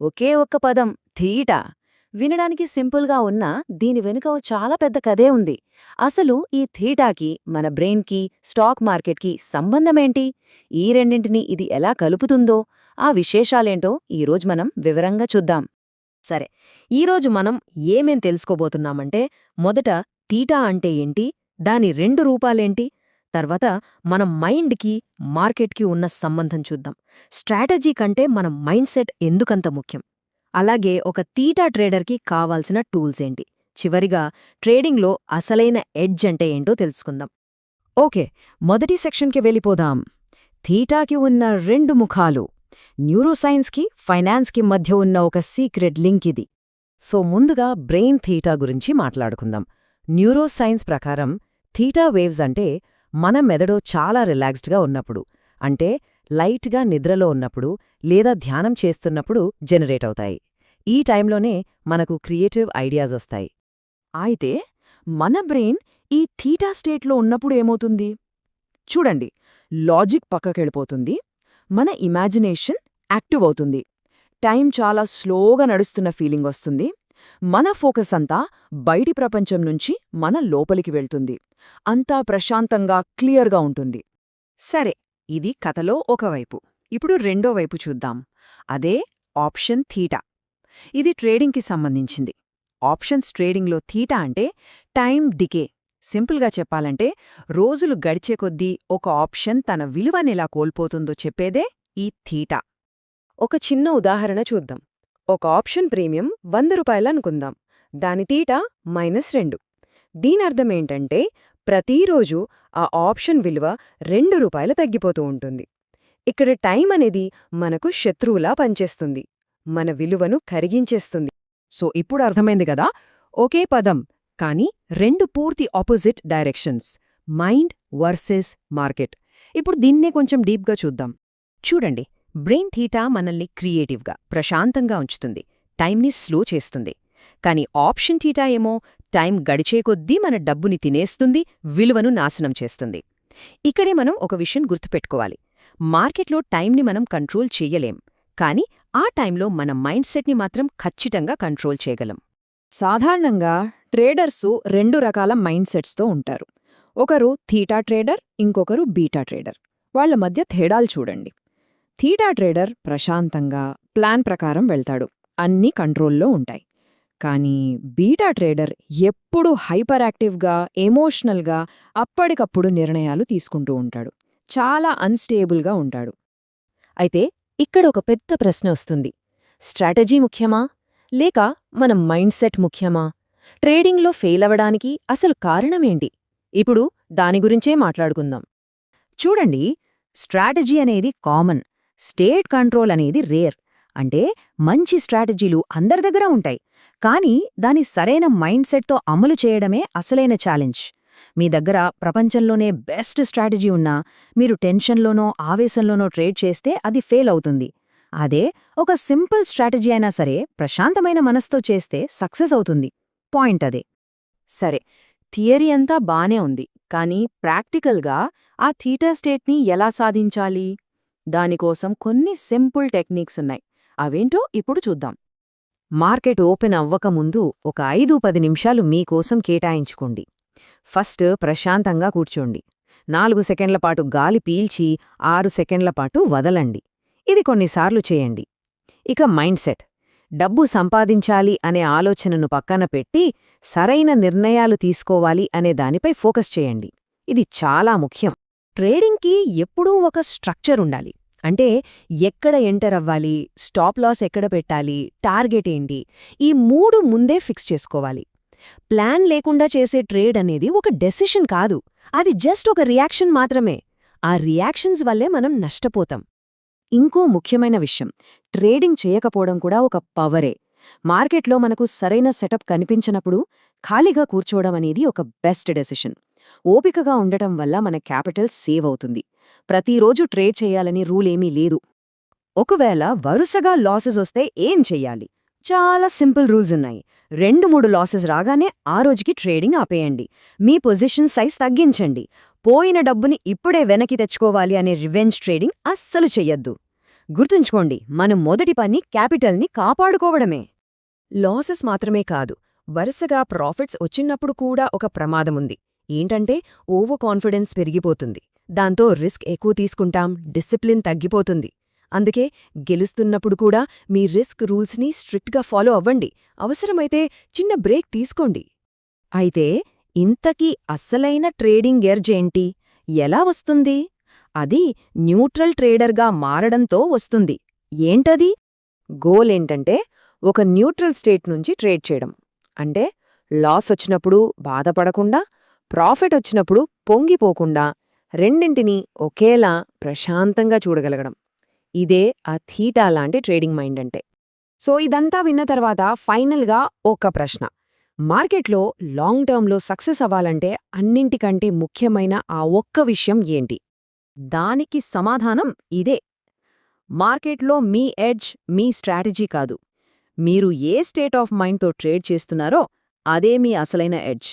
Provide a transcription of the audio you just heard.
ఒకే ఒక్క పదం థీటా. వినడానికి సింపుల్గా ఉన్నా దీని వెనుక ఓ చాలా పెద్ద కథే ఉంది. అసలు ఈ థీటాకి, మన బ్రెయిన్కి, స్టాక్ మార్కెట్కి సంబంధమేంటి? ఈ రెండింటినీ ఇది ఎలా కలుపుతుందో ఆ విశేషాలేంటో ఈరోజు మనం వివరంగా చూద్దాం. సరే, ఈరోజు మనం ఏమేం తెలుసుకోబోతున్నామంటే, మొదట థీటా అంటే ఏంటి, దాని రెండు రూపాలేంటి, తర్వాత మన మైండ్కి మార్కెట్కి ఉన్న సంబంధం చూద్దాం. స్ట్రాటజీ కంటే మన మైండ్ సెట్ ఎందుకంత ముఖ్యం, అలాగే ఒక థీటా ట్రేడర్కి కావాల్సిన టూల్స్ ఏంటి, చివరిగా ట్రేడింగ్లో అసలైన ఎడ్జ్ అంటే ఏంటో తెలుసుకుందాం. ఓకే, మొదటి సెక్షన్కి వెళ్ళిపోదాం. థీటాకి ఉన్న రెండు ముఖాలు. న్యూరోసైన్స్కి, ఫైనాన్స్కి మధ్య ఉన్న ఒక సీక్రెట్ లింక్ ఇది. సో ముందుగా బ్రెయిన్ థీటా గురించి మాట్లాడుకుందాం. న్యూరోసైన్స్ ప్రకారం థీటా వేవ్స్ అంటే మన మెదడు చాలా రిలాక్స్డ్గా ఉన్నప్పుడు, అంటే లైట్గా నిద్రలో ఉన్నప్పుడు లేదా ధ్యానం చేస్తున్నప్పుడు జనరేట్ అవుతాయి. ఈ టైంలోనే మనకు క్రియేటివ్ ఐడియాస్ వస్తాయి. అయితే మన బ్రెయిన్ ఈ థీటా స్టేట్లో ఉన్నప్పుడు ఏమవుతుంది? చూడండి, లాజిక్ పక్కకెళ్ళిపోతుంది, మన ఇమాజినేషన్ యాక్టివ్ అవుతుంది, టైం చాలా స్లోగా నడుస్తున్న ఫీలింగ్ వస్తుంది, మన ఫోకస్ అంతా బయటి ప్రపంచం నుంచి మన లోపలికి వెళ్తుంది, అంతా ప్రశాంతంగా క్లియర్గా ఉంటుంది. సరే, ఇది కథలో ఒకవైపు. ఇప్పుడు రెండో వైపు చూద్దాం. అదే ఆప్షన్ థీటా. ఇది ట్రేడింగ్కి సంబంధించింది. ఆప్షన్స్ ట్రేడింగ్లో థీటా అంటే టైం డికే. సింపుల్గా చెప్పాలంటే, రోజులు గడిచే కొద్దీ ఒక ఆప్షన్ తన విలువనెలా కోల్పోతుందో చెప్పేదే ఈ థీటా. ఒక చిన్న ఉదాహరణ చూద్దాం. ఒక ఆప్షన్ ప్రీమియం 100 రూపాయలనుకుందాం. దాని థీటా -2. దీనర్థమేంటంటే, ప్రతిరోజూ ఆ ఆప్షన్ విలువ 2 రూపాయలు తగ్గిపోతూ ఉంటుంది. ఇక్కడ టైం అనేది మనకు శత్రువులా పనిచేస్తుంది, మన విలువను కరిగించేస్తుంది. సో ఇప్పుడు అర్థమైంది కదా, ఒకే పదం కానీ రెండు పూర్తి opposite directions, mind versus market. ఇప్పుడు దీన్నే కొంచెం డీప్గా చూద్దాం. చూడండి, బ్రెయిన్ థీటా మనల్ని క్రియేటివ్గా, ప్రశాంతంగా ఉంచుతుంది, టైంని స్లో చేస్తుంది. కాని ఆప్షన్ థీటా ఏమో టైం గడిచే కొద్దీ మన డబ్బుని తినేస్తుంది, విలువను నాశనం చేస్తుంది. ఇక్కడే మనం ఒక విషయం గుర్తుపెట్టుకోవాలి. మార్కెట్లో టైంని మనం కంట్రోల్ చెయ్యలేం, కాని ఆ టైంలో మన మైండ్ సెట్ని మాత్రం ఖచ్చితంగా కంట్రోల్ చేయగలం. సాధారణంగా ట్రేడర్సు రెండు రకాల మైండ్ సెట్స్తో ఉంటారు. ఒకరు థీటా ట్రేడర్, ఇంకొకరు బీటా ట్రేడర్. వాళ్ల మధ్య తేడాలు చూడండి. థీటా ట్రేడర్ ప్రశాంతంగా, ప్లాన్ ప్రకారం వెళ్తాడు, అన్నీ కంట్రోల్లో ఉంటాయి. కానీ బీటా ట్రేడర్ ఎప్పుడూ హైపర్ యాక్టివ్గా, ఎమోషనల్గా, అప్పటికప్పుడు నిర్ణయాలు తీసుకుంటూ ఉంటాడు, చాలా అన్స్టేబుల్గా ఉంటాడు. అయితే ఇక్కడ ఒక పెద్ద ప్రశ్న వస్తుంది. స్ట్రాటజీ ముఖ్యమా, లేక మన మైండ్ సెట్ ముఖ్యమా? ట్రేడింగ్లో ఫెయిల్ అవ్వడానికి అసలు కారణమేంటి? ఇప్పుడు దాని గురించే మాట్లాడుకుందాం. చూడండి, స్ట్రాటజీ అనేది కామన్, స్టేట్ కంట్రోల్ అనేది రేర్. అంటే మంచి స్ట్రాటజీలు అందరి దగ్గర ఉంటాయి, కానీ దాని సరైన మైండ్ సెట్తో అమలు చేయడమే అసలైన ఛాలెంజ్. మీ దగ్గర ప్రపంచంలోనే బెస్ట్ స్ట్రాటజీ ఉన్నా మీరు టెన్షన్లోనో ఆవేశంలోనో ట్రేడ్ చేస్తే అది ఫెయిల్ అవుతుంది. అదే ఒక సింపుల్ స్ట్రాటజీ అయినా సరే ప్రశాంతమైన మనస్తో చేస్తే సక్సెస్ అవుతుంది. పాయింట్ అదే. సరే, థియరీ అంతా బానే ఉంది, కానీ ప్రాక్టికల్గా ఆ థీటా స్టేట్ని ఎలా సాధించాలి? దానికోసం కొన్ని సింపుల్ టెక్నిక్స్ ఉన్నాయి. అవేంటో ఇప్పుడు చూద్దాం. మార్కెట్ ఓపెన్ అవ్వకముందు ఒక 5-10 నిమిషాలు మీకోసం కేటాయించుకోండి. ఫస్ట్ ప్రశాంతంగా కూర్చోండి. 4 సెకండ్ల పాటు గాలి పీల్చి 6 సెకండ్ల పాటు వదలండి. ఇది కొన్నిసార్లు చేయండి. ఇక మైండ్ సెట్. డబ్బు సంపాదించాలి అనే ఆలోచనను పక్కన పెట్టి సరైన నిర్ణయాలు తీసుకోవాలి అనే దానిపై ఫోకస్ చేయండి. ఇది చాలా ముఖ్యం. ట్రేడింగ్కి ఎప్పుడూ ఒక స్ట్రక్చర్ ఉండాలి. అంటే ఎక్కడ ఎంటర్ అవ్వాలి, స్టాప్ లాస్ ఎక్కడ పెట్టాలి, టార్గెట్ ఏంటి, ఈ 3 ముందే ఫిక్స్ చేసుకోవాలి. ప్లాన్ లేకుండా చేసే ట్రేడ్ అనేది ఒక డెసిషన్ కాదు, అది జస్ట్ ఒక రియాక్షన్ మాత్రమే. ఆ రియాక్షన్స్ వల్లే మనం నష్టపోతాం. ఇంకో ముఖ్యమైన విషయం, ట్రేడింగ్ చేయకపోవడం కూడా ఒక పవరే. మార్కెట్లో మనకు సరైన సెటప్ కనిపించినప్పుడు ఖాళీగా కూర్చోవడం అనేది ఒక బెస్ట్ డెసిషన్. ఓపికగా ఉండటం వల్ల మన క్యాపిటల్ సేవ్ అవుతుంది. ప్రతిరోజు ట్రేడ్ చేయాలని రూల్ ఏమీ లేదు. ఒకవేళ వరుసగా లాసెస్ వస్తే ఏం చెయ్యాలి? చాలా సింపుల్ రూల్స్ ఉన్నాయి. 2-3 లాసెస్ రాగానే ఆ రోజుకి ట్రేడింగ్ ఆపేయండి. మీ పొజిషన్ సైజ్ తగ్గించండి. పోయిన డబ్బుని ఇప్పుడే వెనక్కి తెచ్చుకోవాలి అనే రివెంజ్ ట్రేడింగ్ అస్సలు చెయ్యొద్దు. గుర్తుంచుకోండి, మన మొదటి పని క్యాపిటల్ని కాపాడుకోవడమే. లాసెస్ మాత్రమే కాదు, వరుసగా ప్రాఫిట్స్ వచ్చినప్పుడు కూడా ఒక ప్రమాదముంది. ఏంటంటే ఓవర్ కాన్ఫిడెన్స్ పెరిగిపోతుంది. దాంతో రిస్క్ ఎక్కువ తీసుకుంటాం, డిసిప్లిన్ తగ్గిపోతుంది. అందుకే గెలుస్తున్నప్పుడు కూడా మీ రిస్క్ రూల్స్ని స్ట్రిక్ట్గా ఫాలో అవ్వండి. అవసరమైతే చిన్న బ్రేక్ తీసుకోండి. అయితే ఇంతకీ అస్సలైన ట్రేడింగ్ ఎడ్జ్ ఏంటి? ఎలా వస్తుంది? అది న్యూట్రల్ ట్రేడర్గా మారడంతో వస్తుంది. ఏంటది? గోల్ ఏంటంటే ఒక న్యూట్రల్ స్టేట్ నుంచి ట్రేడ్ చేయడం. అంటే లాస్ వచ్చినప్పుడు బాధపడకుండా, ప్రాఫిట్ వచ్చినప్పుడు పొంగిపోకుండా, రెండింటినీ ఒకేలా ప్రశాంతంగా చూడగలగడం. ఇదే ఆ థీటా లాంటి ట్రేడింగ్ మైండ్ అంటే. సో ఇదంతా విన్న తర్వాత ఫైనల్గా ఒక ప్రశ్న. మార్కెట్లో లాంగ్ టర్మ్లో సక్సెస్ అవ్వాలంటే అన్నింటికంటే ముఖ్యమైన ఆ ఒక్క విషయం ఏంటి? దానికి సమాధానం ఇదే. మార్కెట్లో మీ ఎడ్జ్ మీ స్ట్రాటజీ కాదు. మీరు ఏ స్టేట్ ఆఫ్ మైండ్తో ట్రేడ్ చేస్తున్నారో అదే మీ అసలైన ఎడ్జ్.